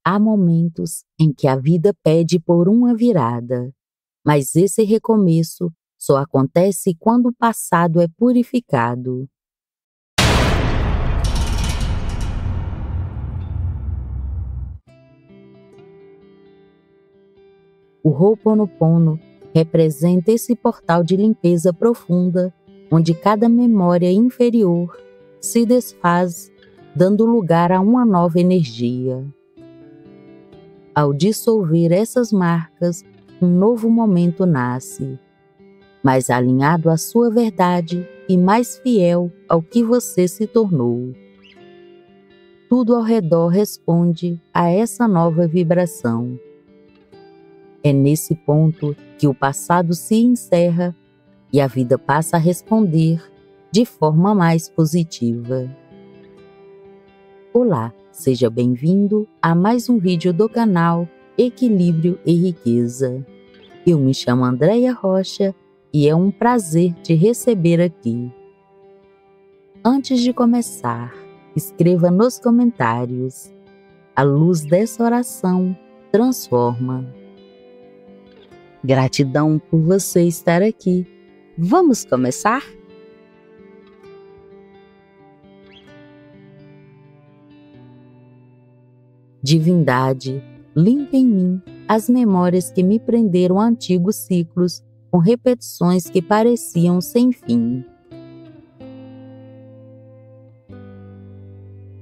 Há momentos em que a vida pede por uma virada, mas esse recomeço só acontece quando o passado é purificado. O Ho'oponopono representa esse portal de limpeza profunda, onde cada memória inferior se desfaz, dando lugar a uma nova energia. Ao dissolver essas marcas, um novo momento nasce, mais alinhado à sua verdade e mais fiel ao que você se tornou. Tudo ao redor responde a essa nova vibração. É nesse ponto que o passado se encerra e a vida passa a responder de forma mais positiva. Olá, seja bem-vindo a mais um vídeo do canal Equilíbrio e Riqueza. Eu me chamo Andréia Rocha e é um prazer te receber aqui. Antes de começar, escreva nos comentários: a luz dessa oração transforma. Gratidão por você estar aqui. Vamos começar? Divindade, limpa em mim as memórias que me prenderam a antigos ciclos com repetições que pareciam sem fim.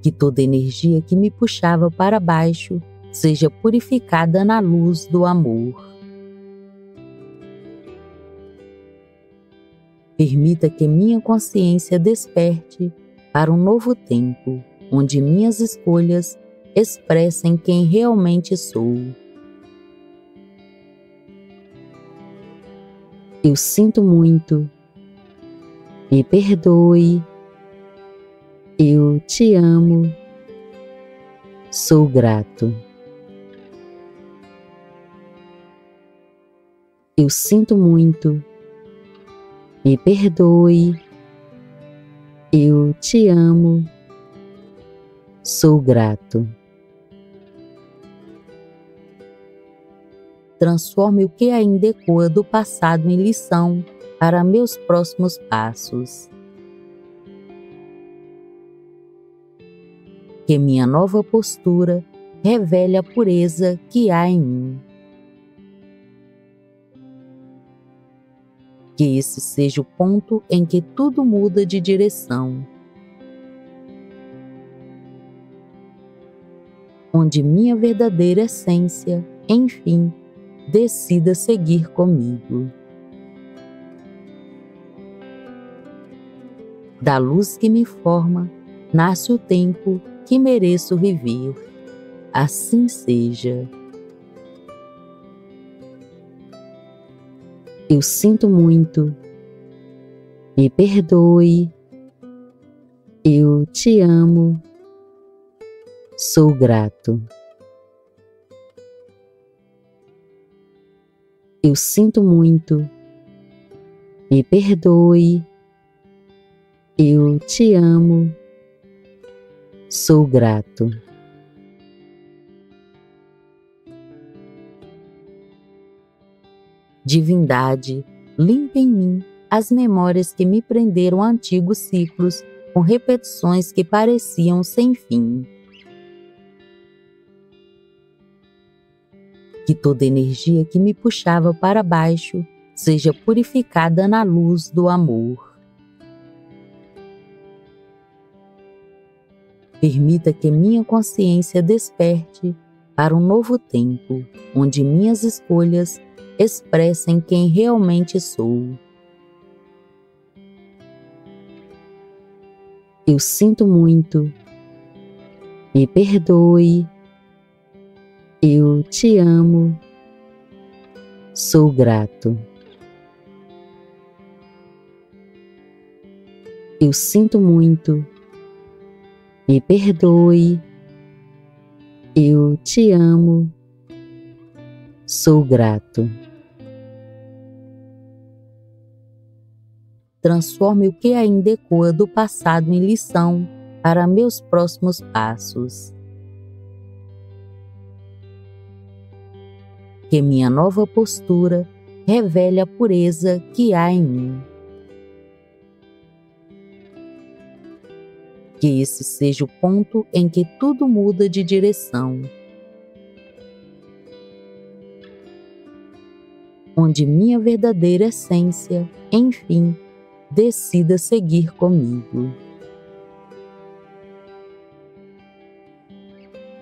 Que toda energia que me puxava para baixo seja purificada na luz do amor. Permita que minha consciência desperte para um novo tempo, onde minhas escolhas expressem quem realmente sou. Eu sinto muito. Me perdoe. Eu te amo. Sou grato. Eu sinto muito. Me perdoe. Eu te amo. Sou grato. Transforme o que ainda ecoa do passado em lição para meus próximos passos. Que minha nova postura revele a pureza que há em mim. Que esse seja o ponto em que tudo muda de direção. Onde minha verdadeira essência, enfim, decida seguir comigo. Da luz que me forma, nasce o tempo que mereço viver. Assim seja. Eu sinto muito. Me perdoe. Eu te amo. Sou grato. Eu sinto muito. Me perdoe. Eu te amo. Sou grato. Divindade, limpa em mim as memórias que me prenderam a antigos ciclos com repetições que pareciam sem fim. Que toda energia que me puxava para baixo seja purificada na luz do amor. Permita que minha consciência desperte para um novo tempo, onde minhas escolhas expressem quem realmente sou. Eu sinto muito. Me perdoe. Eu te amo. Sou grato. Eu sinto muito. Me perdoe. Eu te amo. Sou grato. Transforme o que ainda ecoa do passado em lição para meus próximos passos. Que minha nova postura revele a pureza que há em mim. Que esse seja o ponto em que tudo muda de direção, onde minha verdadeira essência, enfim, decida seguir comigo.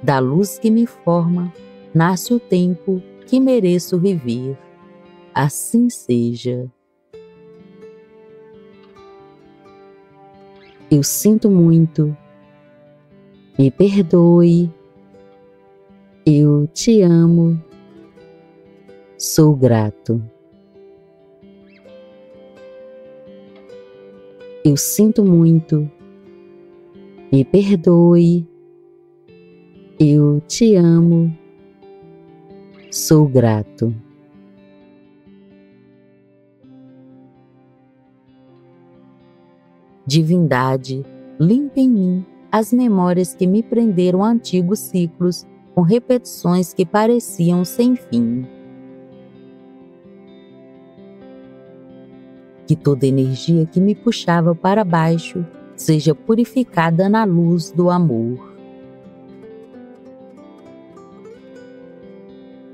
Da luz que me forma, nasce o tempo que mereço viver. Assim seja. Eu sinto muito. Me perdoe. Eu te amo. Sou grato. Eu sinto muito. Me perdoe. Eu te amo. Sou grato. Divindade, limpa em mim as memórias que me prenderam a antigos ciclos com repetições que pareciam sem fim. Que toda energia que me puxava para baixo seja purificada na luz do amor.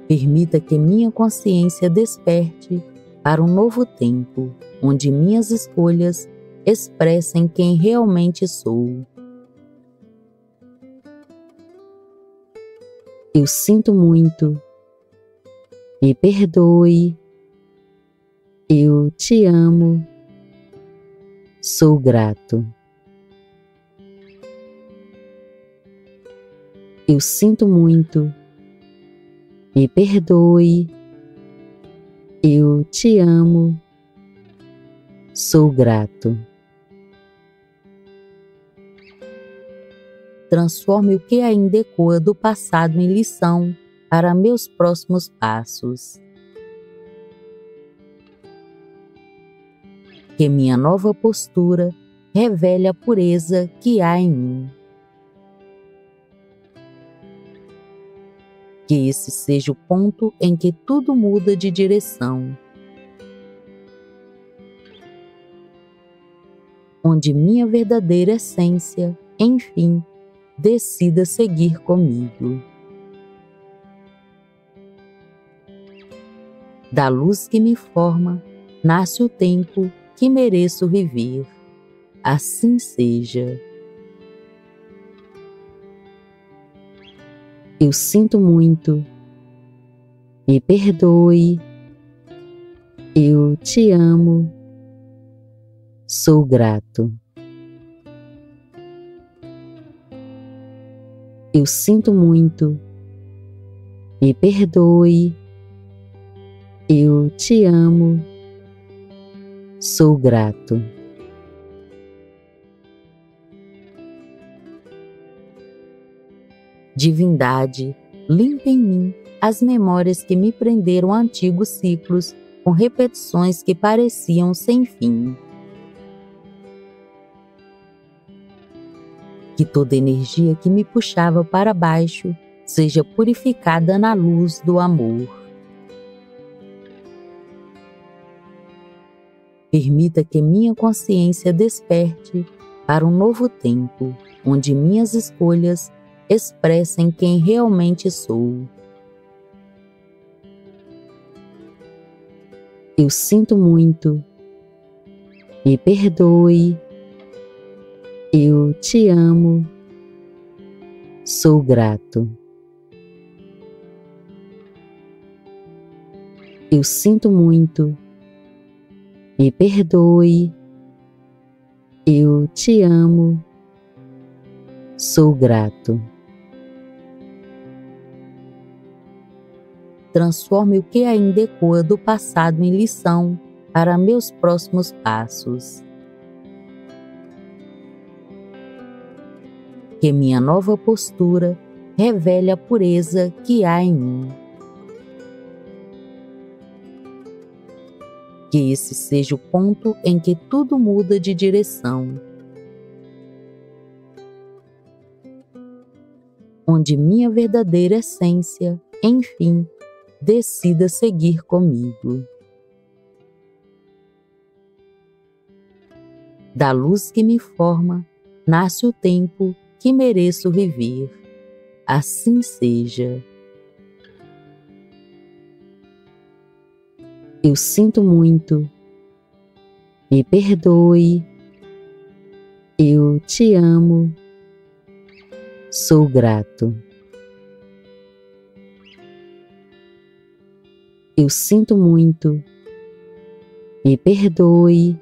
Permita que minha consciência desperte para um novo tempo, onde minhas escolhas expressem quem realmente sou. Eu sinto muito. Me perdoe. Eu te amo. Sou grato. Eu sinto muito. Me perdoe. Eu te amo. Sou grato. Transforme o que ainda ecoa do passado em lição para meus próximos passos. Que minha nova postura revele a pureza que há em mim. Que esse seja o ponto em que tudo muda de direção, onde minha verdadeira essência, enfim, decida seguir comigo. Da luz que me forma, nasce o tempo que mereço viver. Assim seja. Eu sinto muito. Me perdoe. Eu te amo. Sou grato. Eu sinto muito. Me perdoe. Eu te amo. Sou grato. Divindade, limpa em mim as memórias que me prenderam a antigos ciclos com repetições que pareciam sem fim. Que toda energia que me puxava para baixo seja purificada na luz do amor. Permita que minha consciência desperte para um novo tempo, onde minhas escolhas expressem quem realmente sou. Eu sinto muito. Me perdoe. Eu te amo. Sou grato. Eu sinto muito. Me perdoe. Eu te amo. Sou grato. Transforme o que ainda ecoa do passado em lição para meus próximos passos. Que minha nova postura revele a pureza que há em mim. Que esse seja o ponto em que tudo muda de direção, onde minha verdadeira essência, enfim, decida seguir comigo. Da luz que me forma, nasce o tempo que mereço viver. Assim seja. Eu sinto muito. Me perdoe. Eu te amo. Sou grato. Eu sinto muito. Me perdoe.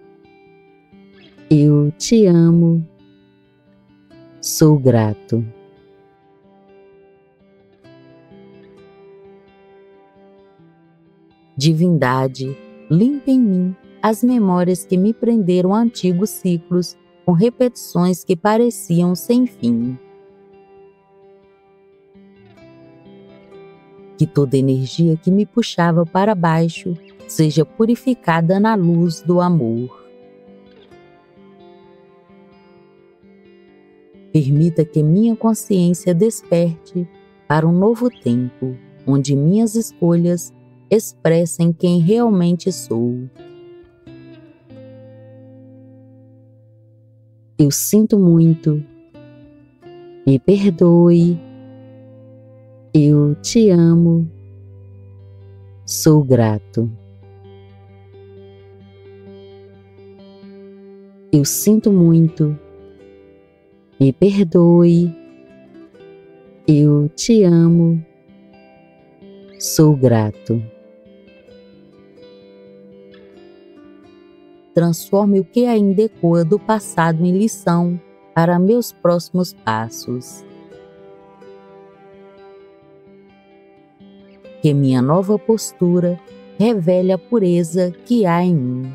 Eu te amo. Sou grato. Divindade, limpa em mim as memórias que me prenderam a antigos ciclos com repetições que pareciam sem fim. Que toda energia que me puxava para baixo seja purificada na luz do amor. Permita que minha consciência desperte para um novo tempo, onde minhas escolhas expressem quem realmente sou. Eu sinto muito. Me perdoe. Eu te amo. Sou grato. Eu sinto muito. Me perdoe. Eu te amo. Sou grato. Transforme o que ainda ecoa do passado em lição para meus próximos passos. Que minha nova postura revele a pureza que há em mim.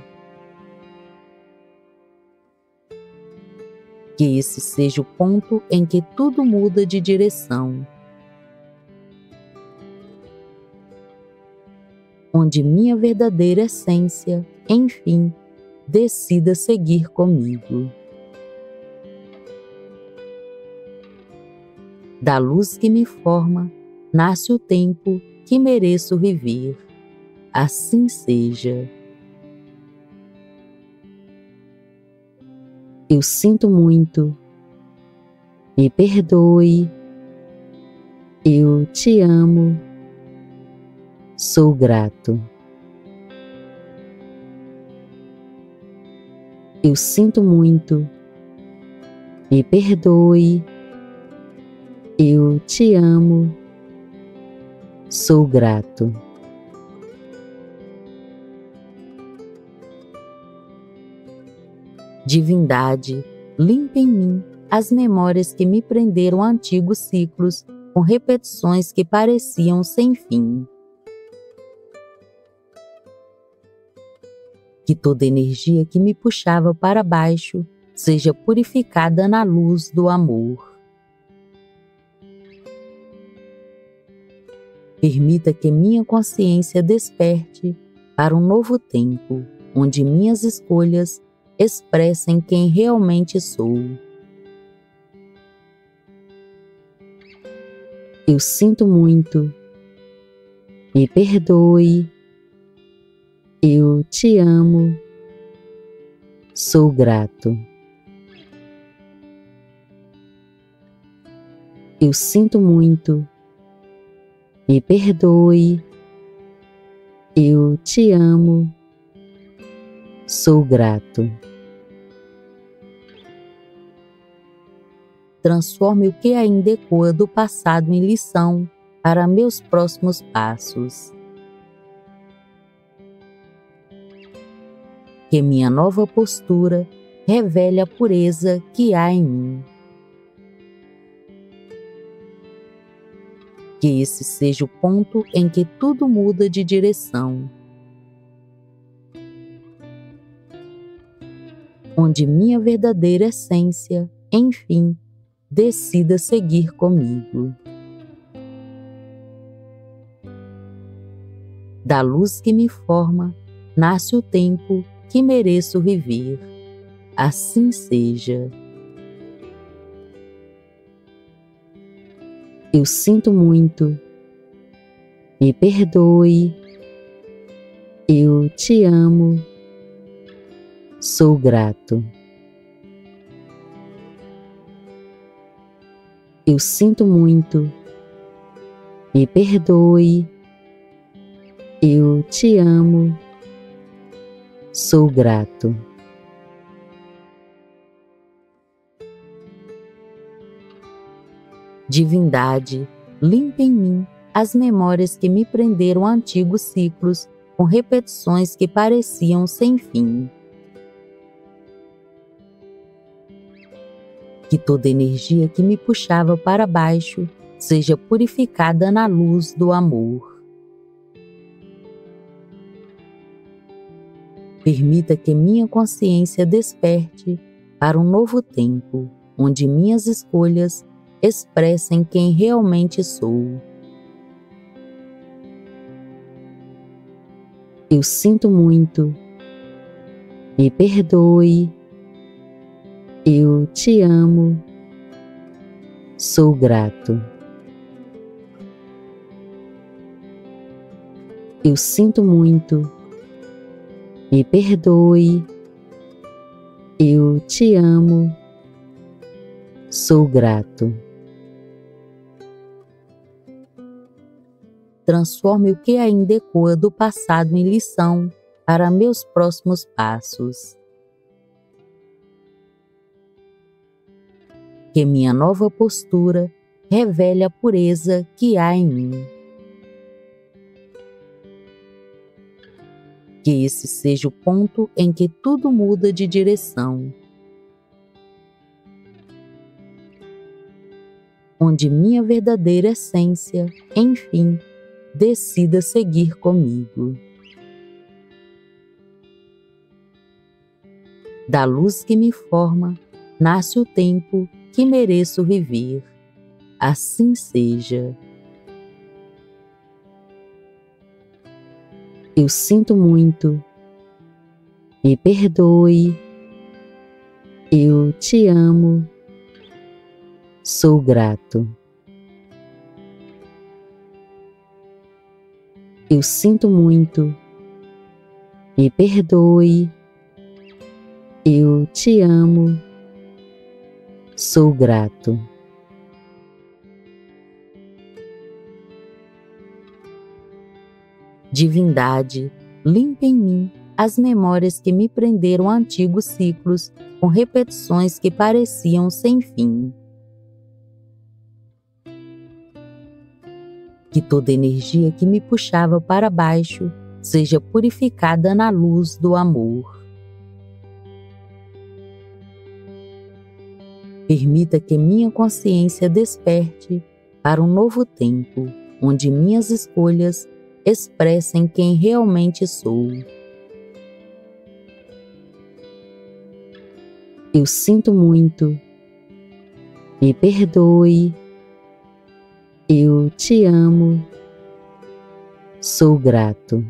Que esse seja o ponto em que tudo muda de direção. Onde minha verdadeira essência, enfim, decida seguir comigo. Da luz que me forma, nasce o tempo que mereço viver. Assim seja. Eu sinto muito. Me perdoe. Eu te amo. Sou grato. Eu sinto muito. Me perdoe. Eu te amo. Sou grato. Divindade, limpa em mim as memórias que me prenderam a antigos ciclos com repetições que pareciam sem fim. Que toda energia que me puxava para baixo seja purificada na luz do amor. Permita que minha consciência desperte para um novo tempo, onde minhas escolhas expressem quem realmente sou. Eu sinto muito. Me perdoe. Eu te amo. Sou grato. Eu sinto muito. Me perdoe. Eu te amo. Sou grato. Transforme o que ainda ecoa do passado em lição para meus próximos passos. Que minha nova postura revele a pureza que há em mim. Que esse seja o ponto em que tudo muda de direção. Onde minha verdadeira essência, enfim, decida seguir comigo. Da luz que me forma, nasce o tempo que mereço viver. Assim seja. Eu sinto muito. me perdoe, eu te amo, sou grato. Eu sinto muito, me perdoe, eu te amo, sou grato. Divindade, limpa em mim as memórias que me prenderam a antigos ciclos com repetições que pareciam sem fim. Que toda energia que me puxava para baixo seja purificada na luz do amor. Permita que minha consciência desperte para um novo tempo, onde minhas escolhas expressem quem realmente sou. Eu sinto muito, me perdoe, eu te amo, sou grato. Eu sinto muito, me perdoe, eu te amo, sou grato. Transforme o que ainda ecoa do passado em lição para meus próximos passos. Que minha nova postura revele a pureza que há em mim. Que esse seja o ponto em que tudo muda de direção, onde minha verdadeira essência, enfim, decida seguir comigo. Da luz que me forma, nasce o tempo que mereço viver. Assim seja. Eu sinto muito, me perdoe, eu te amo, sou grato. Eu sinto muito, me perdoe, eu te amo, sou grato. Divindade, limpa em mim as memórias que me prenderam a antigos ciclos com repetições que pareciam sem fim. Que toda energia que me puxava para baixo seja purificada na luz do amor. Permita que minha consciência desperte para um novo tempo, onde minhas escolhas expressem quem realmente sou. Eu sinto muito, me perdoe, eu te amo, sou grato.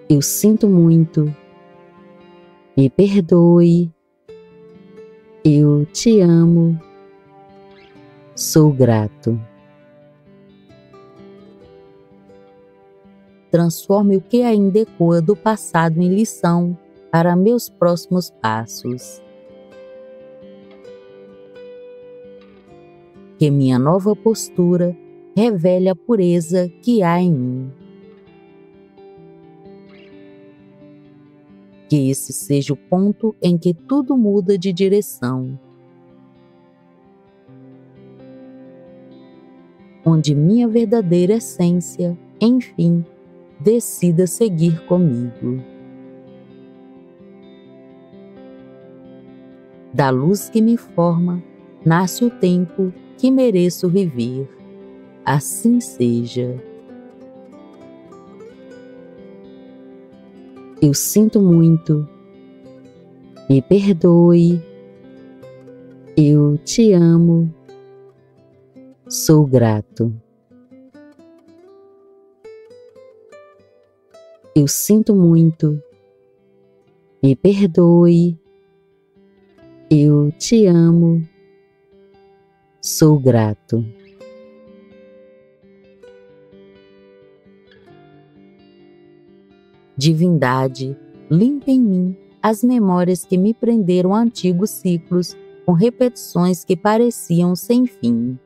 Eu sinto muito, me perdoe, eu te amo, sou grato. Transforme o que ainda ecoa do passado em lição para meus próximos passos. Que minha nova postura revele a pureza que há em mim. Que esse seja o ponto em que tudo muda de direção, onde minha verdadeira essência, enfim, decida seguir comigo. Da luz que me forma, nasce o tempo que mereço viver. Assim seja. Eu sinto muito, me perdoe, eu te amo, sou grato. Eu sinto muito, me perdoe, eu te amo, sou grato. Divindade, limpa em mim as memórias que me prenderam a antigos ciclos com repetições que pareciam sem fim.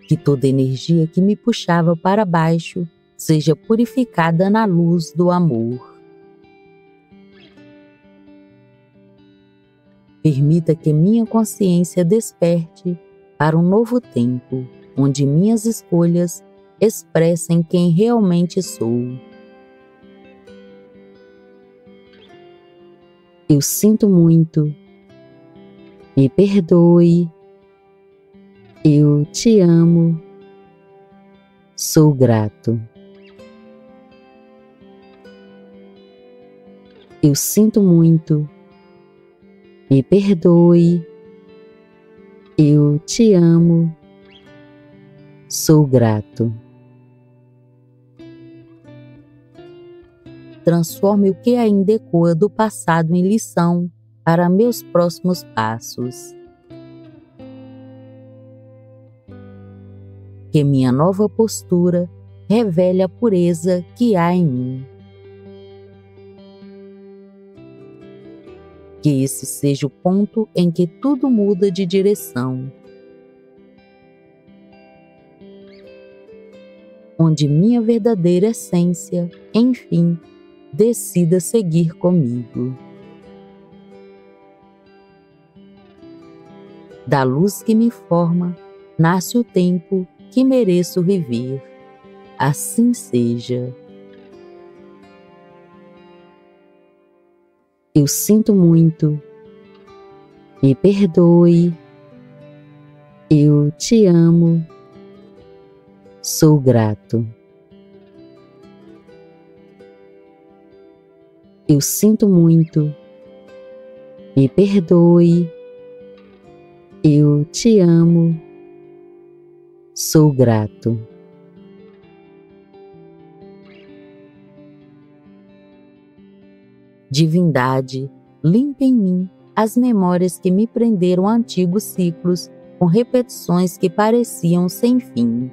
Que toda energia que me puxava para baixo seja purificada na luz do amor. Permita que minha consciência desperte para um novo tempo, onde minhas escolhas expressem quem realmente sou. Eu sinto muito. Me perdoe. Eu te amo. Sou grato. Eu sinto muito. Me perdoe. Eu te amo. Sou grato. Transforme o que ainda ecoa do passado em lição para meus próximos passos. Que minha nova postura revele a pureza que há em mim. Que esse seja o ponto em que tudo muda de direção. Onde minha verdadeira essência, enfim, decida seguir comigo. Da luz que me forma, nasce o tempo que mereço viver. Assim seja. Eu sinto muito. Me perdoe. Eu te amo. Sou grato. Eu sinto muito. Me perdoe. Eu te amo. Sou grato. Divindade, limpa em mim as memórias que me prenderam a antigos ciclos com repetições que pareciam sem fim.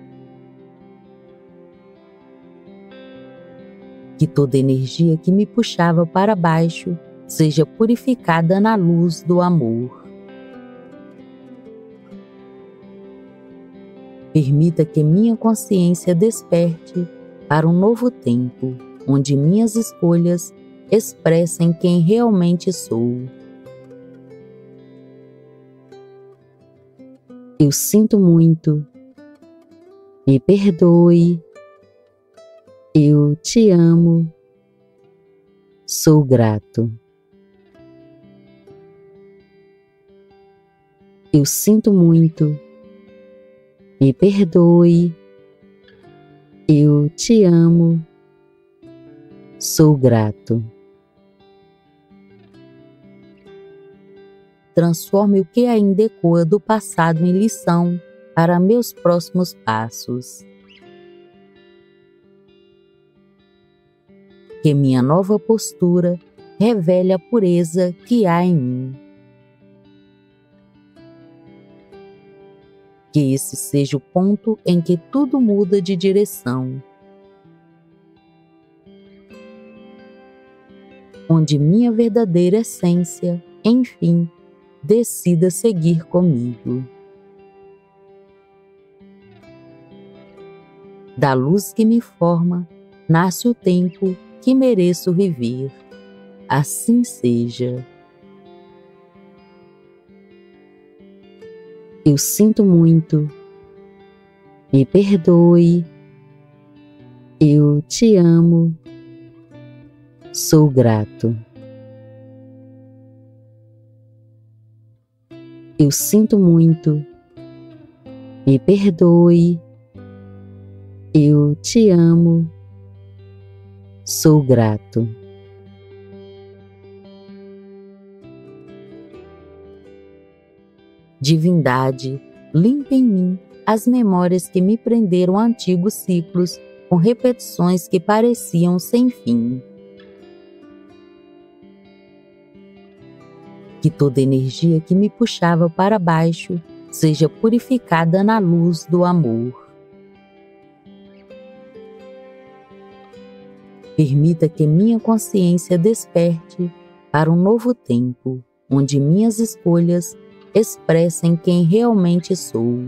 Que toda energia que me puxava para baixo seja purificada na luz do amor. Permita que minha consciência desperte para um novo tempo, onde minhas escolhas expressem quem realmente sou. Eu sinto muito. Me perdoe. Eu te amo. Sou grato. Eu sinto muito. Me perdoe. Eu te amo. Sou grato. Transforme o que ainda ecoa do passado em lição para meus próximos passos. Que minha nova postura revele a pureza que há em mim. Que esse seja o ponto em que tudo muda de direção. Onde minha verdadeira essência, enfim, decida seguir comigo. Da luz que me forma, nasce o tempo que mereço viver. Assim seja. Eu sinto muito. Me perdoe. Eu te amo. Sou grato. Eu sinto muito. Me perdoe. Eu te amo. Sou grato. Divindade, limpa em mim as memórias que me prenderam a antigos ciclos com repetições que pareciam sem fim. Que toda energia que me puxava para baixo seja purificada na luz do amor. Permita que minha consciência desperte para um novo tempo, onde minhas escolhas expressem quem realmente sou.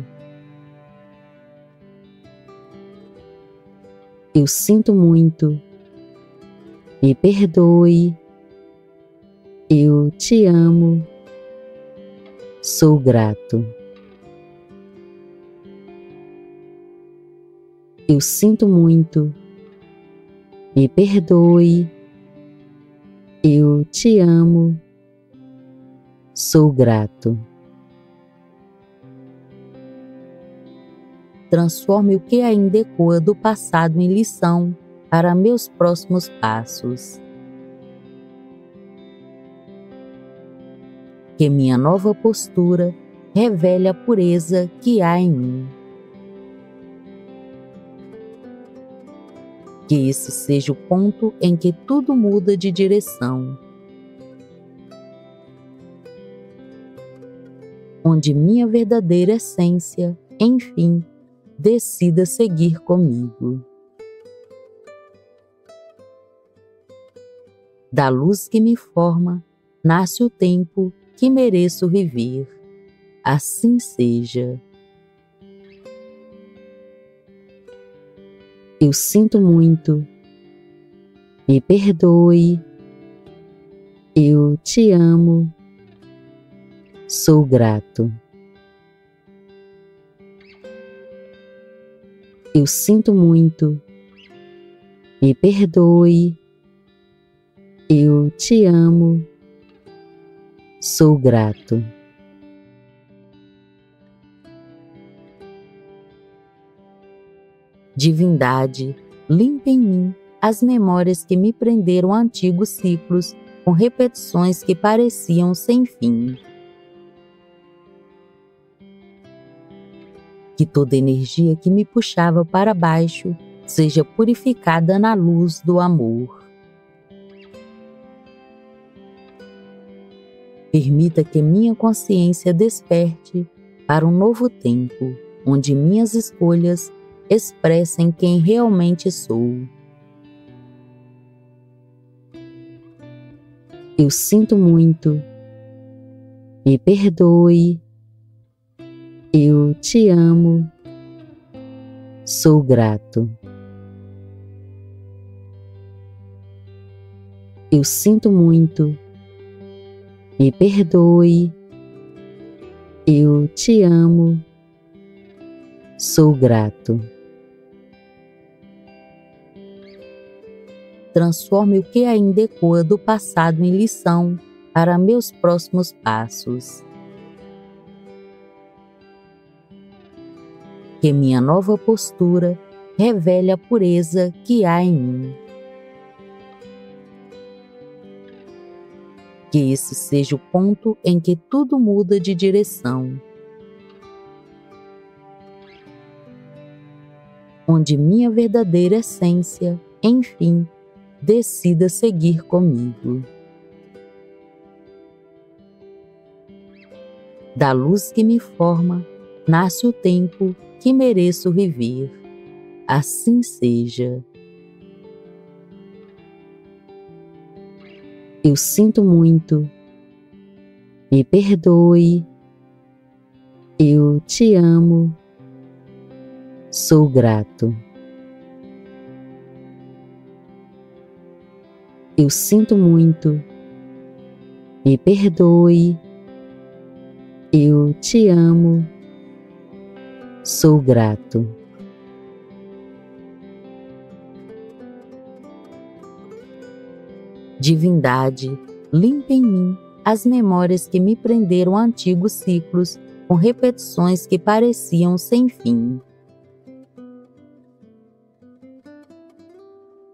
Eu sinto muito. Me perdoe. Eu te amo. Sou grato. Eu sinto muito. Me perdoe. Eu te amo. Sou grato. Transforme o que ainda ecoa do passado em lição para meus próximos passos. Que minha nova postura revele a pureza que há em mim. Que esse seja o ponto em que tudo muda de direção, onde minha verdadeira essência, enfim, decida seguir comigo. Da luz que me forma, nasce o tempo que mereço viver. Assim seja. Eu sinto muito. Me perdoe. Eu te amo. Sou grato. Eu sinto muito. Me perdoe. Eu te amo. Sou grato. Divindade, limpe em mim as memórias que me prenderam a antigos ciclos com repetições que pareciam sem fim. Que toda energia que me puxava para baixo seja purificada na luz do amor. Permita que minha consciência desperte para um novo tempo, onde minhas escolhas expressem quem realmente sou. Eu sinto muito. Me perdoe. Eu te amo. Sou grato. Eu sinto muito. Me perdoe. Eu te amo. Sou grato. Transforme o que ainda ecoa do passado em lição para meus próximos passos. Que minha nova postura revele a pureza que há em mim. Que esse seja o ponto em que tudo muda de direção, onde minha verdadeira essência, enfim, decida seguir comigo. Da luz que me forma, nasce o tempo que mereço viver. Assim seja. Eu sinto muito. Me perdoe. Eu te amo. Sou grato. Eu sinto muito. Me perdoe. Eu te amo. Sou grato. Divindade, limpe em mim as memórias que me prenderam a antigos ciclos com repetições que pareciam sem fim.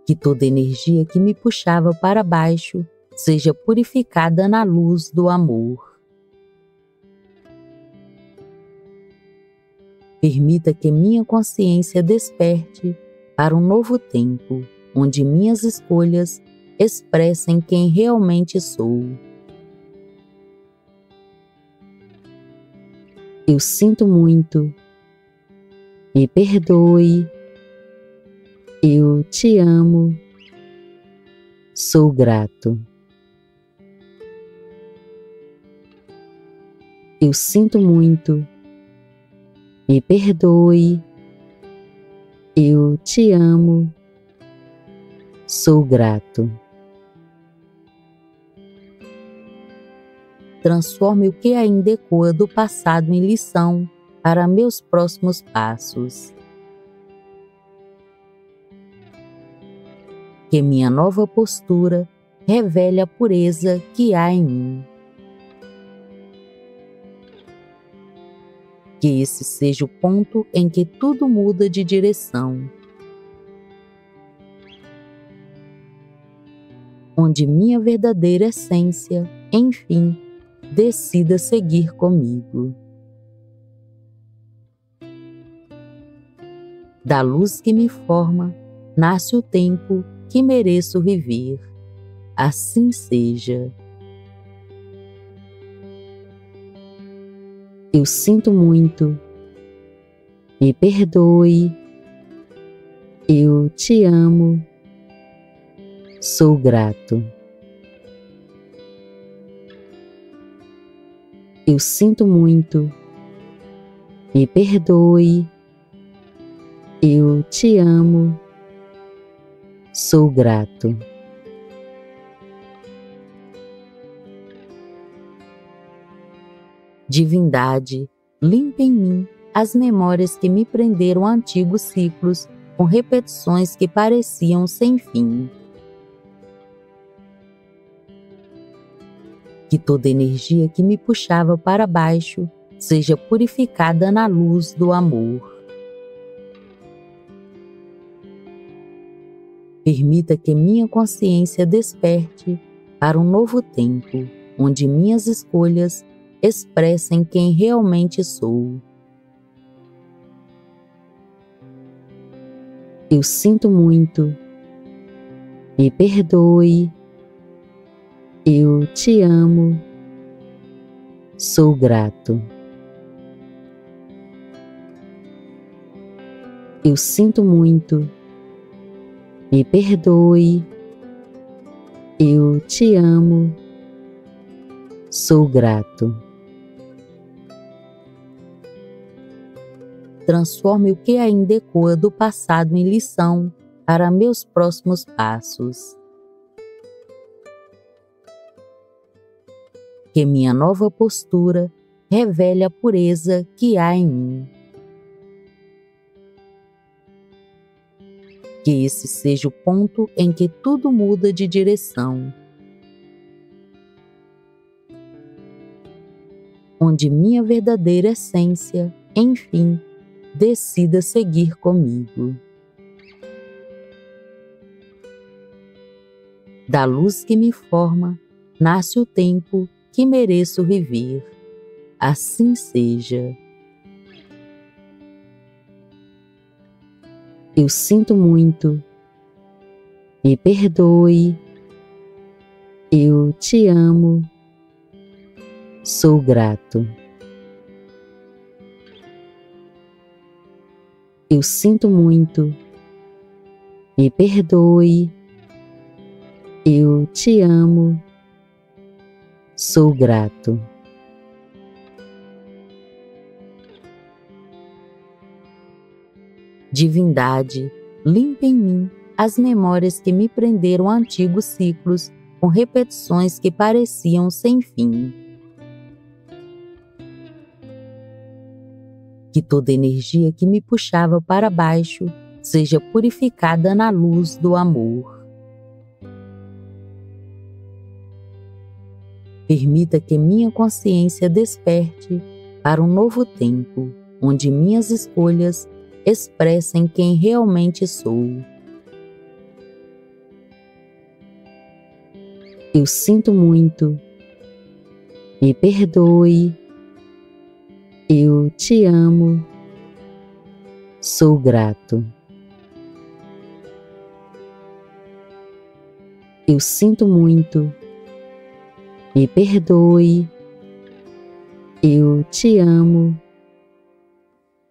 Que toda energia que me puxava para baixo seja purificada na luz do amor. Permita que minha consciência desperte para um novo tempo, onde minhas escolhas expressem quem realmente sou. Eu sinto muito. Me perdoe. Eu te amo. sou grato. Eu sinto muito, me perdoe, eu te amo, sou grato. Transforme o que ainda ecoa do passado em lição para meus próximos passos. Que minha nova postura revele a pureza que há em mim. Que esse seja o ponto em que tudo muda de direção, onde minha verdadeira essência, enfim, decida seguir comigo. Da luz que me forma, nasce o tempo que mereço viver. Assim seja. Eu sinto muito, me perdoe, eu te amo, sou grato. Eu sinto muito, me perdoe, eu te amo, sou grato. Divindade, limpa em mim as memórias que me prenderam a antigos ciclos com repetições que pareciam sem fim. Que toda energia que me puxava para baixo seja purificada na luz do amor. Permita que minha consciência desperte para um novo tempo, onde minhas escolhas expressem quem realmente sou. Eu sinto muito, me perdoe, eu te amo, sou grato. Eu sinto muito, me perdoe, eu te amo, sou grato. Transforme o que ainda ecoa do passado em lição para meus próximos passos. Que minha nova postura revele a pureza que há em mim. Que esse seja o ponto em que tudo muda de direção, onde minha verdadeira essência, enfim, decida seguir comigo. Da luz que me forma, nasce o tempo que mereço viver. Assim seja. Eu sinto muito, me perdoe, eu te amo, sou grato. Eu sinto muito, me perdoe, eu te amo, sou grato. Divindade, limpa em mim as memórias que me prenderam a antigos ciclos com repetições que pareciam sem fim. Que toda energia que me puxava para baixo seja purificada na luz do amor. Permita que minha consciência desperte para um novo tempo, onde minhas escolhas expressem quem realmente sou. Eu sinto muito, me perdoe, eu te amo, sou grato. Eu sinto muito, me perdoe, eu te amo,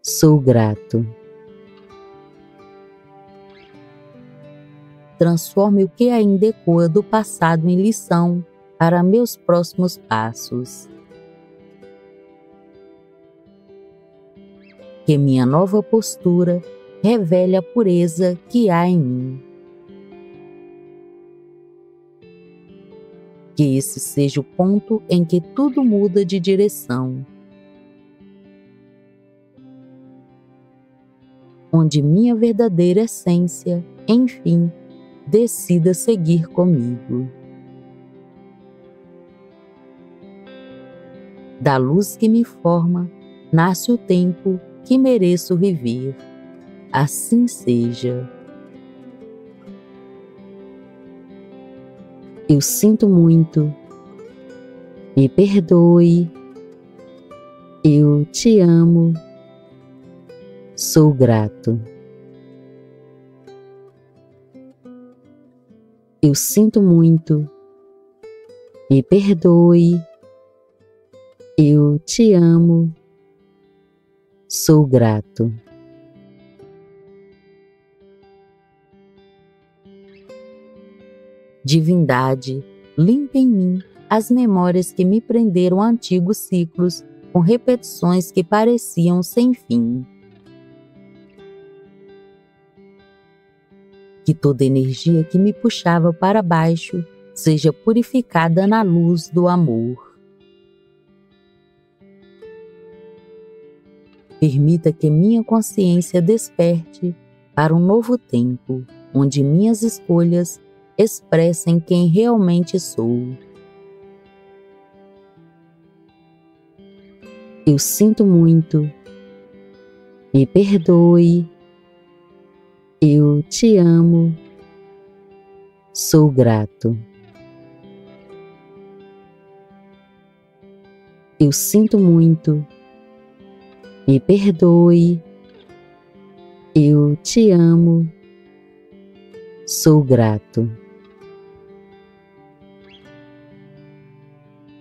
sou grato. Transforme o que ainda ecoa do passado em lição para meus próximos passos. Que minha nova postura revele a pureza que há em mim. Que esse seja o ponto em que tudo muda de direção, onde minha verdadeira essência, enfim, decida seguir comigo. Da luz que me forma, nasce o tempo que mereço viver. Assim seja. Eu sinto muito. Me perdoe. Eu te amo. Sou grato. Eu sinto muito. Me perdoe. Eu te amo. Sou grato. Divindade, limpe em mim as memórias que me prenderam a antigos ciclos com repetições que pareciam sem fim. Que toda energia que me puxava para baixo seja purificada na luz do amor. Permita que minha consciência desperte para um novo tempo, onde minhas escolhas expressem quem realmente sou. Eu sinto muito. Me perdoe. Eu te amo. Sou grato. Eu sinto muito. Me perdoe. Eu te amo. Sou grato.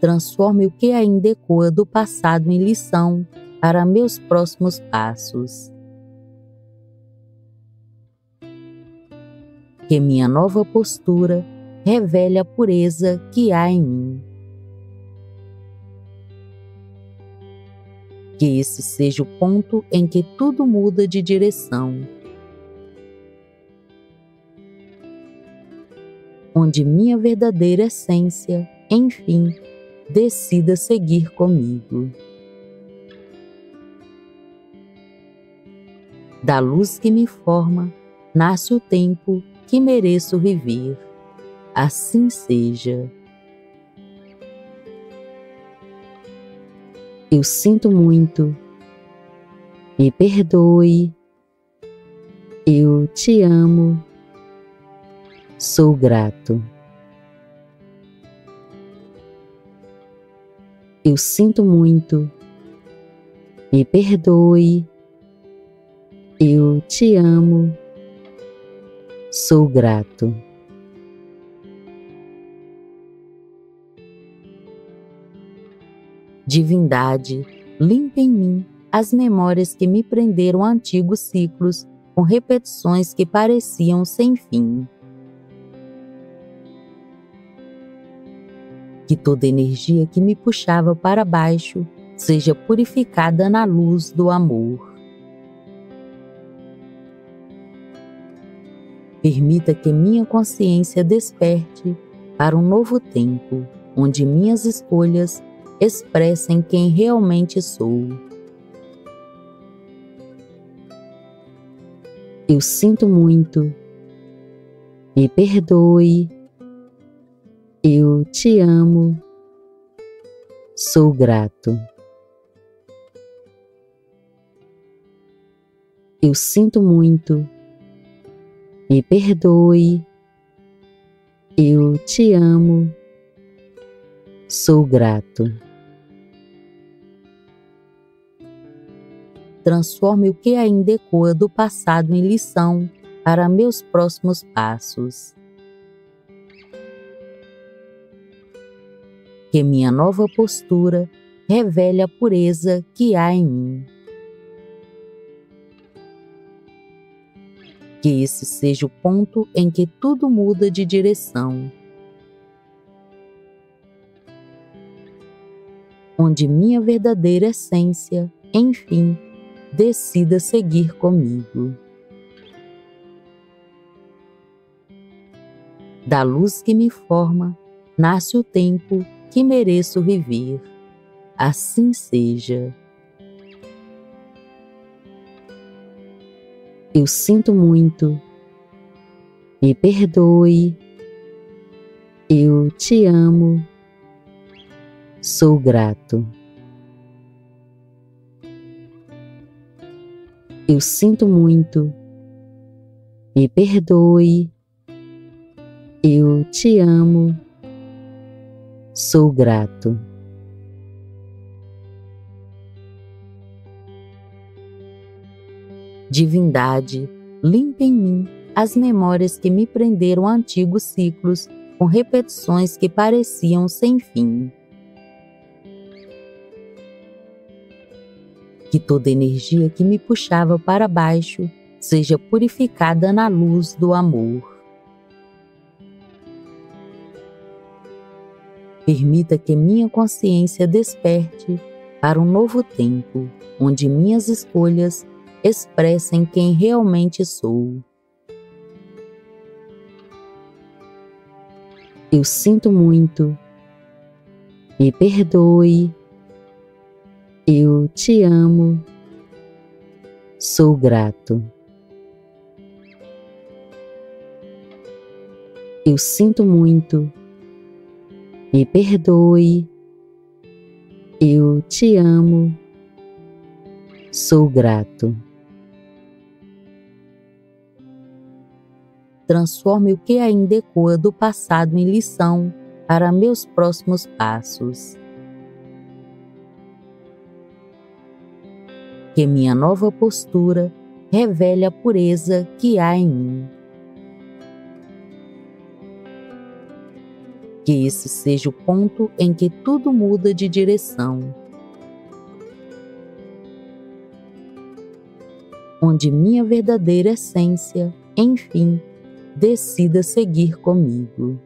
Transforme o que ainda ecoa do passado em lição para meus próximos passos. Que minha nova postura revele a pureza que há em mim. Que esse seja o ponto em que tudo muda de direção, onde minha verdadeira essência, enfim, decida seguir comigo. Da luz que me forma, nasce o tempo que mereço viver. Assim seja. Eu sinto muito. Me perdoe. Eu te amo. Sou grato. Eu sinto muito. Me perdoe. Eu te amo. Sou grato. Divindade, limpe em mim as memórias que me prenderam a antigos ciclos com repetições que pareciam sem fim. Que toda energia que me puxava para baixo seja purificada na luz do amor. Permita que minha consciência desperte para um novo tempo, onde minhas escolhas expressem quem realmente sou. Eu sinto muito. Me perdoe. Eu te amo. Sou grato. Eu sinto muito. Me perdoe. Eu te amo. Sou grato. Transforme o que ainda ecoa do passado em lição para meus próximos passos. Que minha nova postura revele a pureza que há em mim. Que esse seja o ponto em que tudo muda de direção, onde minha verdadeira essência, enfim, decida seguir comigo. Da luz que me forma, nasce o tempo que mereço viver. Assim seja. Eu sinto muito. Me perdoe. Eu te amo. Sou grato. Eu sinto muito. Me perdoe. Eu te amo. Sou grato. Divindade, limpa em mim as memórias que me prenderam a antigos ciclos com repetições que pareciam sem fim. Que toda energia que me puxava para baixo seja purificada na luz do amor. Permita que minha consciência desperte para um novo tempo, onde minhas escolhas expressem quem realmente sou. Eu sinto muito. Me perdoe. Eu te amo. Sou grato. Eu sinto muito. Me perdoe. Eu te amo. Sou grato. Transforme o que ainda ecoa do passado em lição para meus próximos passos. Que minha nova postura revele a pureza que há em mim. Que esse seja o ponto em que tudo muda de direção, onde minha verdadeira essência, enfim, decida seguir comigo.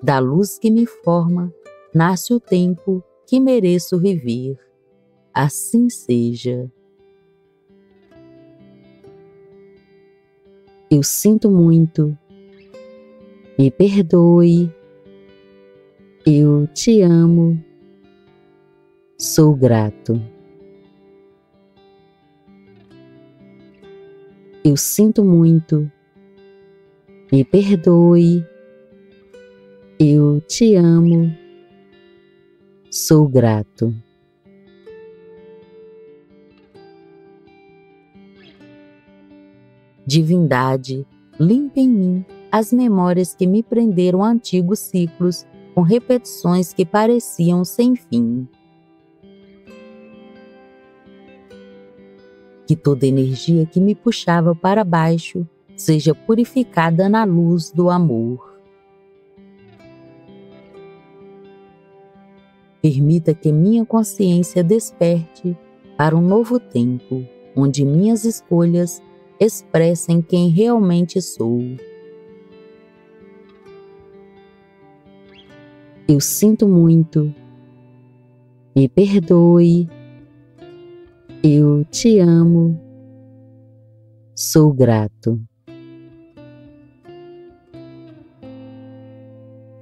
Da luz que me forma, nasce o tempo que mereço viver. Assim seja. Eu sinto muito. Me perdoe. Eu te amo. Sou grato. Eu sinto muito. Me perdoe. Eu te amo. Sou grato. Divindade, limpa em mim as memórias que me prenderam a antigos ciclos com repetições que pareciam sem fim. Que toda energia que me puxava para baixo seja purificada na luz do amor. Permita que minha consciência desperte para um novo tempo, onde minhas escolhas expressem quem realmente sou. Eu sinto muito. Me perdoe. Eu te amo. Sou grato.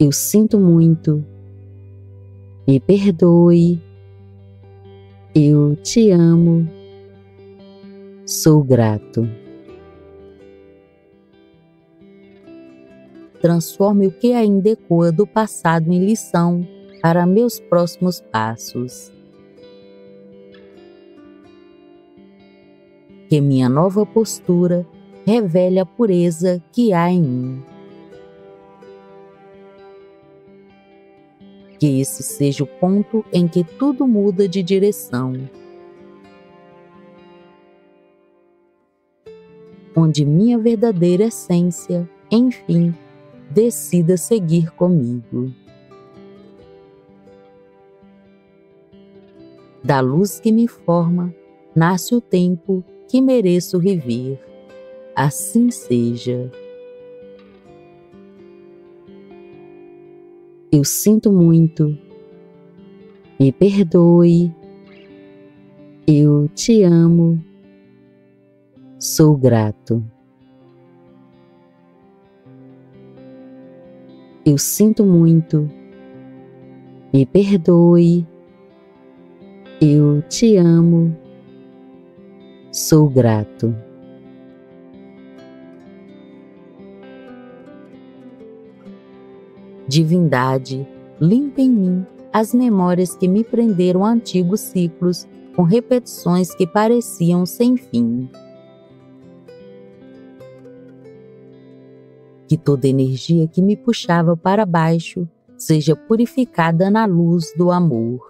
Eu sinto muito. Me perdoe. Eu te amo. Sou grato. Transforme o que ainda ecoa do passado em lição para meus próximos passos. Que minha nova postura revele a pureza que há em mim. Que esse seja o ponto em que tudo muda de direção, onde minha verdadeira essência, enfim, decida seguir comigo. Da luz que me forma, nasce o tempo que mereço viver. Assim seja. Eu sinto muito. Me perdoe. Eu te amo. Sou grato. Eu sinto muito. Me perdoe. Eu te amo. Sou grato. Divindade, limpa em mim as memórias que me prenderam a antigos ciclos, com repetições que pareciam sem fim. Que toda energia que me puxava para baixo seja purificada na luz do amor.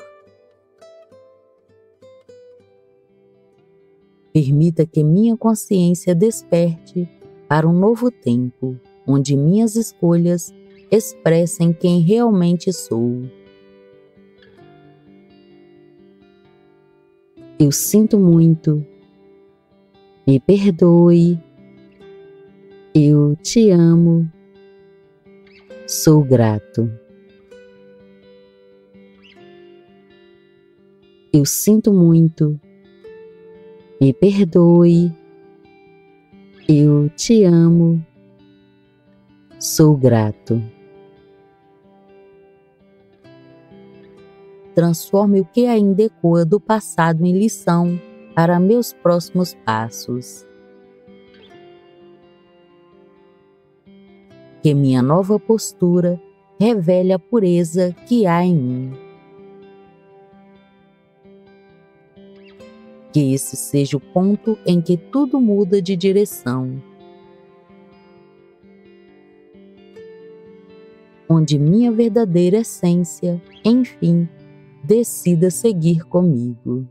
Permita que minha consciência desperte para um novo tempo, onde minhas escolhas expressem quem realmente sou. Eu sinto muito. Me perdoe. Eu te amo. Sou grato. Eu sinto muito. Me perdoe. Eu te amo. Sou grato. Transforme o que ainda ecoa do passado em lição para meus próximos passos. Que minha nova postura revele a pureza que há em mim. Que esse seja o ponto em que tudo muda de direção. Onde minha verdadeira essência, enfim, decida seguir comigo.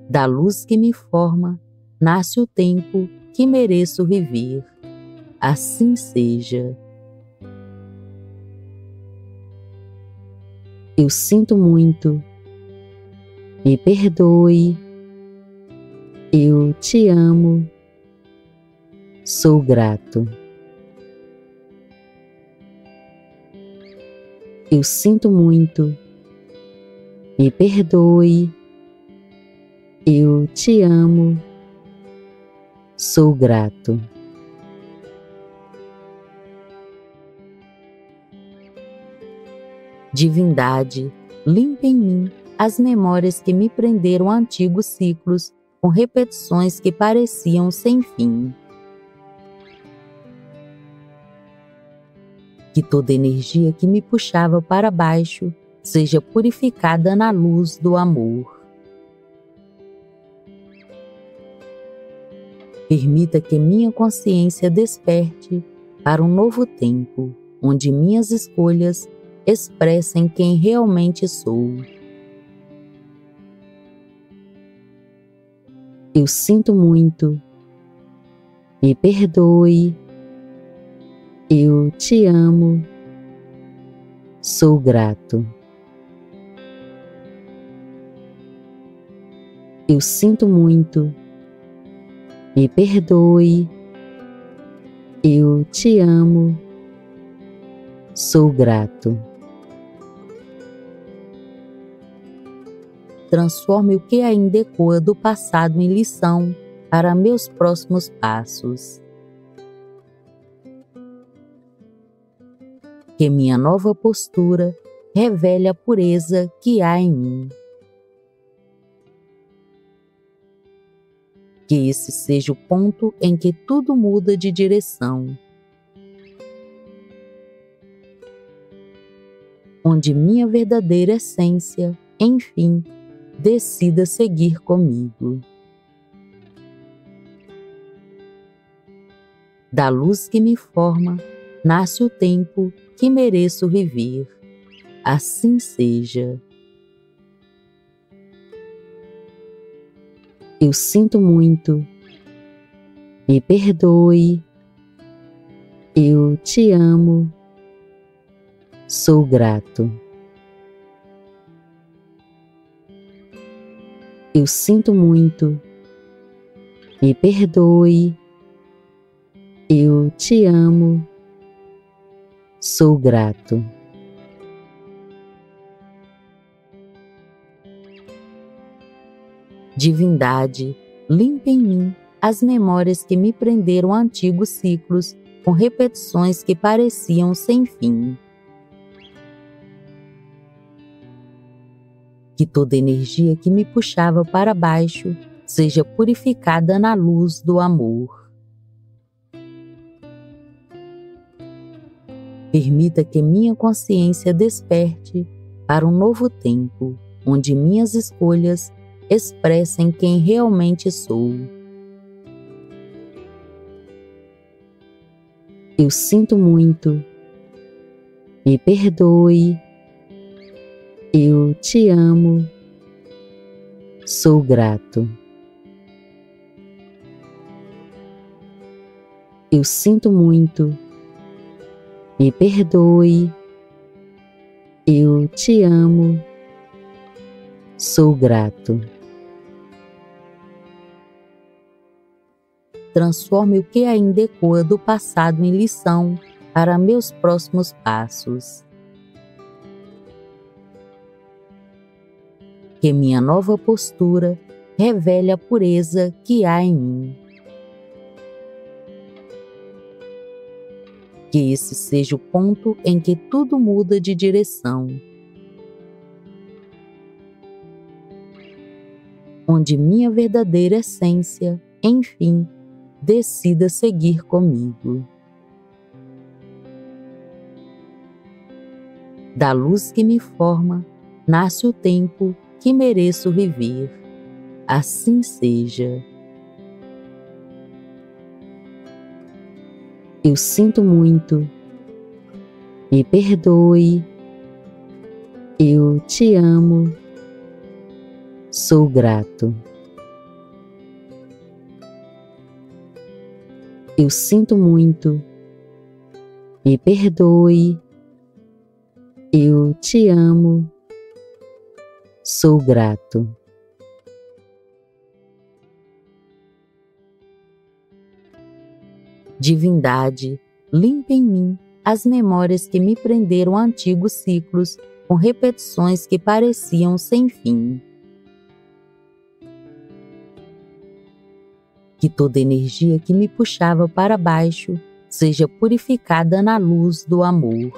Da luz que me forma, nasce o tempo que mereço viver. Assim seja. Eu sinto muito. Me perdoe. Eu te amo. Sou grato. Eu sinto muito. Me perdoe. Eu te amo. Sou grato. Divindade, limpa em mim as memórias que me prenderam a antigos ciclos, com repetições que pareciam sem fim. Que toda energia que me puxava para baixo seja purificada na luz do amor. Permita que minha consciência desperte para um novo tempo, onde minhas escolhas expressem quem realmente sou. Eu sinto muito. Me perdoe. Eu te amo. Sou grato. Eu sinto muito. Me perdoe. Eu te amo. Sou grato. Transforme o que ainda ecoa do passado em lição para meus próximos passos. Que minha nova postura revele a pureza que há em mim. Que esse seja o ponto em que tudo muda de direção. Onde minha verdadeira essência, enfim, decida seguir comigo. Da luz que me forma, nasce o tempo que mereço viver. Assim seja. Eu sinto muito. Me perdoe. Eu te amo. Sou grato. Eu sinto muito. Me perdoe. Eu te amo. Sou grato. Divindade, limpe em mim as memórias que me prenderam a antigos ciclos com repetições que pareciam sem fim. Que toda energia que me puxava para baixo seja purificada na luz do amor. Permita que minha consciência desperte para um novo tempo, onde minhas escolhas expressem quem realmente sou. Eu sinto muito. Me perdoe. Eu te amo. Sou grato. Eu sinto muito. Me perdoe. Eu te amo. Sou grato. Transforme o que ainda ecoa do passado em lição para meus próximos passos. Que minha nova postura revele a pureza que há em mim. Que esse seja o ponto em que tudo muda de direção, onde minha verdadeira essência, enfim, decida seguir comigo. Da luz que me forma, nasce o tempo que mereço viver. Assim seja. Eu sinto muito. Me perdoe. Eu te amo. Sou grato. Eu sinto muito. Me perdoe. Eu te amo. Sou grato. Divindade, limpe em mim as memórias que me prenderam a antigos ciclos com repetições que pareciam sem fim. Que toda energia que me puxava para baixo seja purificada na luz do amor.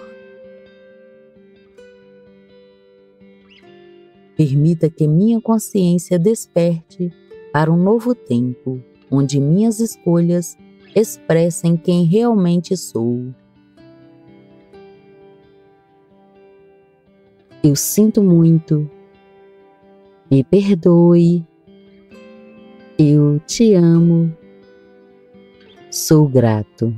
Permita que minha consciência desperte para um novo tempo, onde minhas escolhas expressem quem realmente sou. Eu sinto muito. Me perdoe. Eu te amo. Sou grato.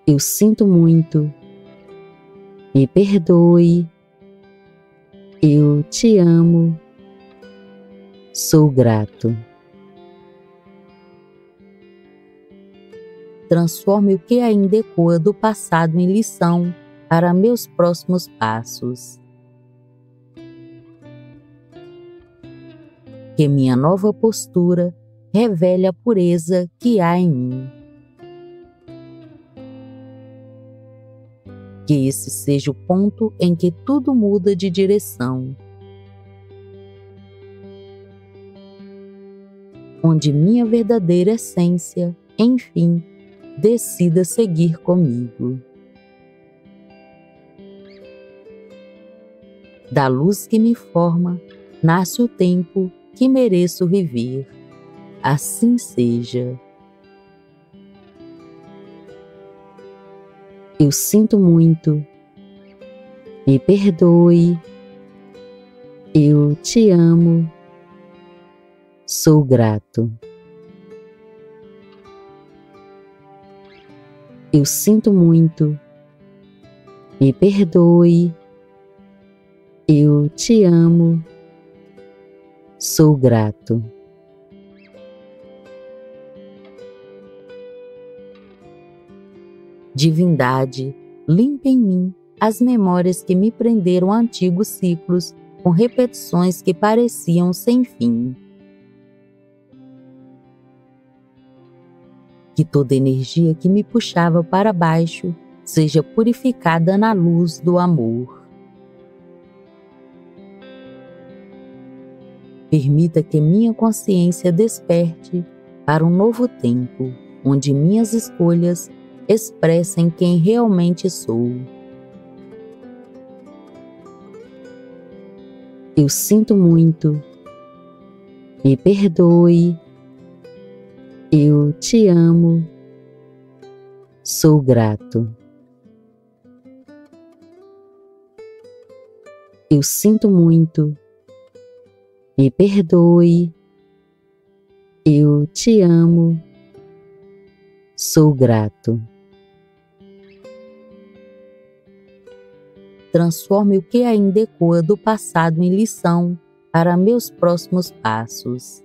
Eu sinto muito. Me perdoe. Eu te amo. Sou grato. Transforme o que ainda ecoa do passado em lição para meus próximos passos. Que minha nova postura revele a pureza que há em mim. Que esse seja o ponto em que tudo muda de direção, onde minha verdadeira essência, enfim, decida seguir comigo. Da luz que me forma, nasce o tempo que mereço viver. Assim seja. Eu sinto muito. Me perdoe. Eu te amo. Sou grato. Eu sinto muito. Me perdoe. Eu te amo. Sou grato. Divindade, limpe em mim as memórias que me prenderam a antigos ciclos com repetições que pareciam sem fim. Que toda energia que me puxava para baixo seja purificada na luz do amor. Permita que minha consciência desperte para um novo tempo, onde minhas escolhas expressem quem realmente sou. Eu sinto muito. Me perdoe. Eu te amo. Sou grato. Eu sinto muito. Me perdoe. Eu te amo. Sou grato. Transforme o que ainda ecoa do passado em lição para meus próximos passos.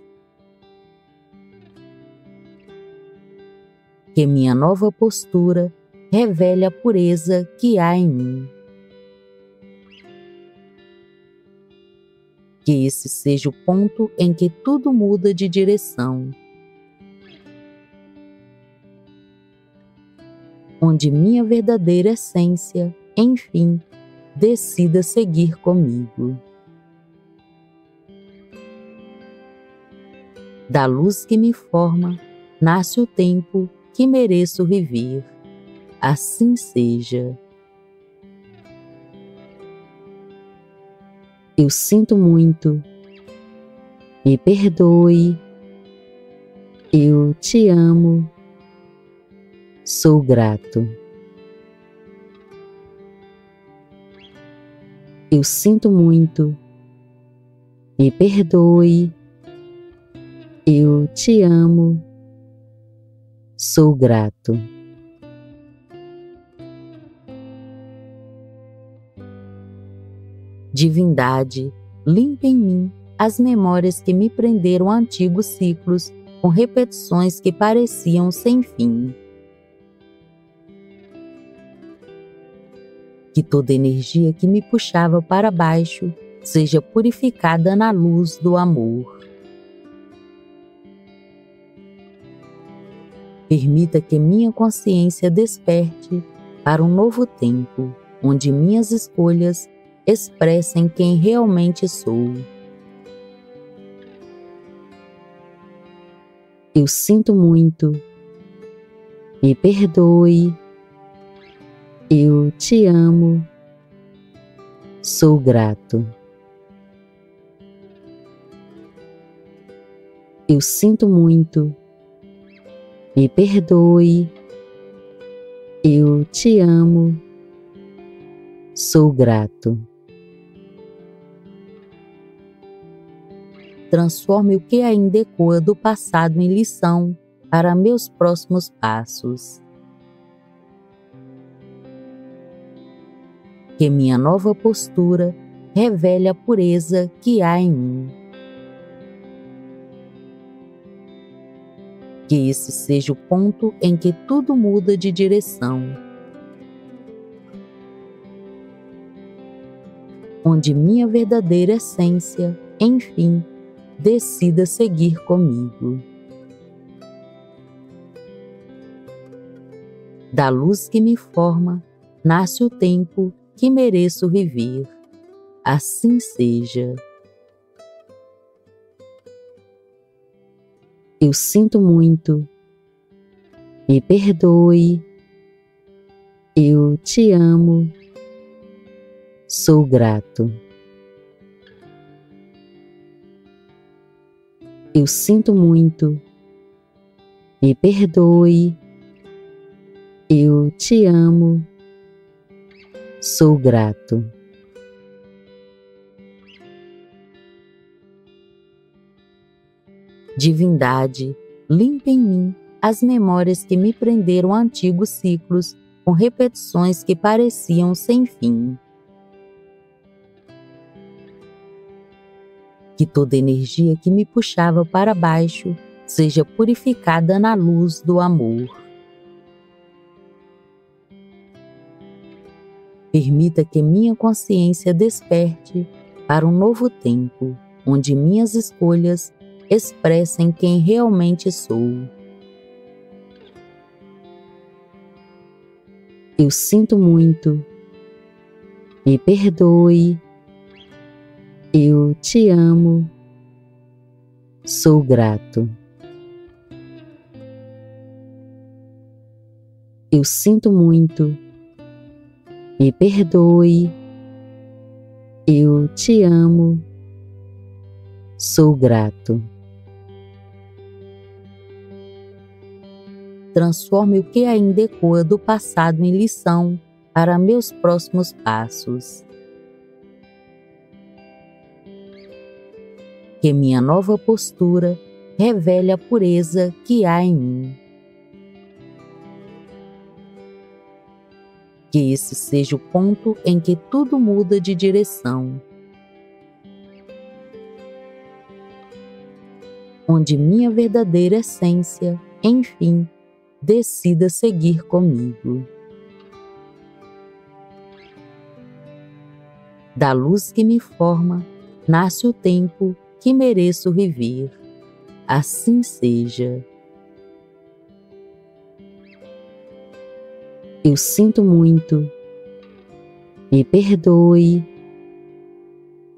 Que minha nova postura revele a pureza que há em mim. Que esse seja o ponto em que tudo muda de direção, onde minha verdadeira essência, enfim, decida seguir comigo. Da luz que me forma, nasce o tempo que mereço viver. Assim seja. Eu sinto muito. Me perdoe. Eu te amo. Sou grato. Eu sinto muito. Me perdoe. Eu te amo. Sou grato. Divindade, limpe em mim as memórias que me prenderam a antigos ciclos com repetições que pareciam sem fim. Que toda energia que me puxava para baixo seja purificada na luz do amor. Permita que minha consciência desperte para um novo tempo, onde minhas escolhas expressem quem realmente sou. Eu sinto muito. Me perdoe. Eu te amo. Sou grato. Eu sinto muito. Me perdoe. Eu te amo. Sou grato. Transforme o que ainda ecoa do passado em lição para meus próximos passos. Que minha nova postura revele a pureza que há em mim. Que esse seja o ponto em que tudo muda de direção, onde minha verdadeira essência, enfim, decida seguir comigo. Da luz que me forma, nasce o tempo que mereço viver. Assim seja. Eu sinto muito. Me perdoe. Eu te amo. Sou grato. Eu sinto muito. Me perdoe. Eu te amo. Sou grato. Divindade, limpe em mim as memórias que me prenderam a antigos ciclos com repetições que pareciam sem fim. Que toda energia que me puxava para baixo seja purificada na luz do amor. Permita que minha consciência desperte para um novo tempo, onde minhas escolhas expressem quem realmente sou. Eu sinto muito. Me perdoe. Eu te amo. Sou grato. Eu sinto muito. Me perdoe. Eu te amo. Sou grato. Transforme o que ainda ecoa do passado em lição para meus próximos passos. Que minha nova postura revele a pureza que há em mim. Que esse seja o ponto em que tudo muda de direção. Onde minha verdadeira essência, enfim, decida seguir comigo. Da luz que me forma, nasce o tempo que mereço viver. Assim seja. Eu sinto muito. Me perdoe.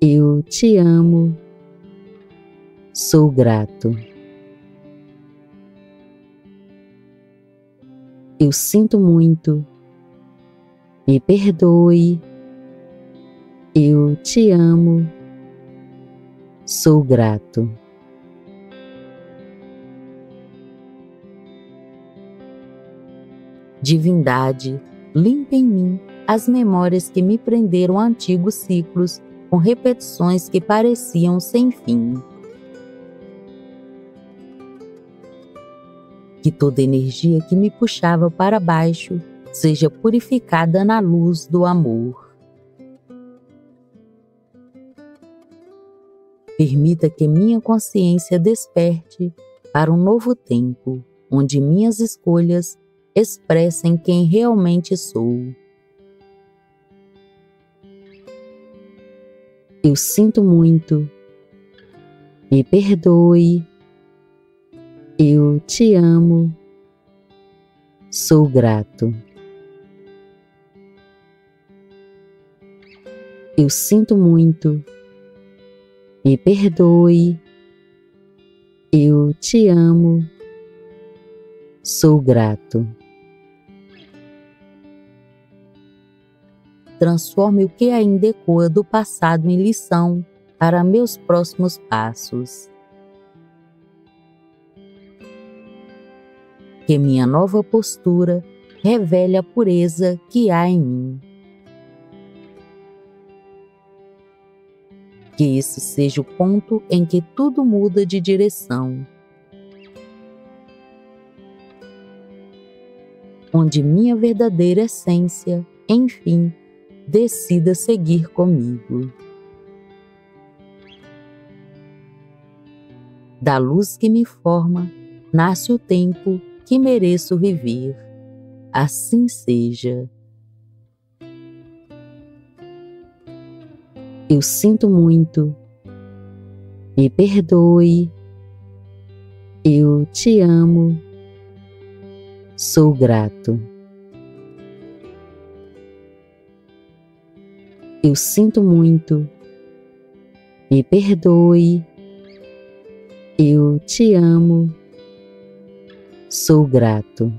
Eu te amo. Sou grato. Eu sinto muito. Me perdoe. Eu te amo. Sou grato. Divindade, limpe em mim as memórias que me prenderam a antigos ciclos com repetições que pareciam sem fim. Que toda energia que me puxava para baixo seja purificada na luz do amor. Permita que minha consciência desperte para um novo tempo, onde minhas escolhas expressem quem realmente sou. Eu sinto muito. Me perdoe. Eu te amo. Sou grato. Eu sinto muito. Me perdoe. Eu te amo. Sou grato. Transforme o que ainda ecoa do passado em lição para meus próximos passos. Que minha nova postura revele a pureza que há em mim. Que esse seja o ponto em que tudo muda de direção. Onde minha verdadeira essência, enfim, decida seguir comigo. Da luz que me forma, nasce o tempo que mereço viver. Assim seja. Eu sinto muito. Me perdoe. Eu te amo. Sou grato. Eu sinto muito. Me perdoe. Eu te amo. Sou grato.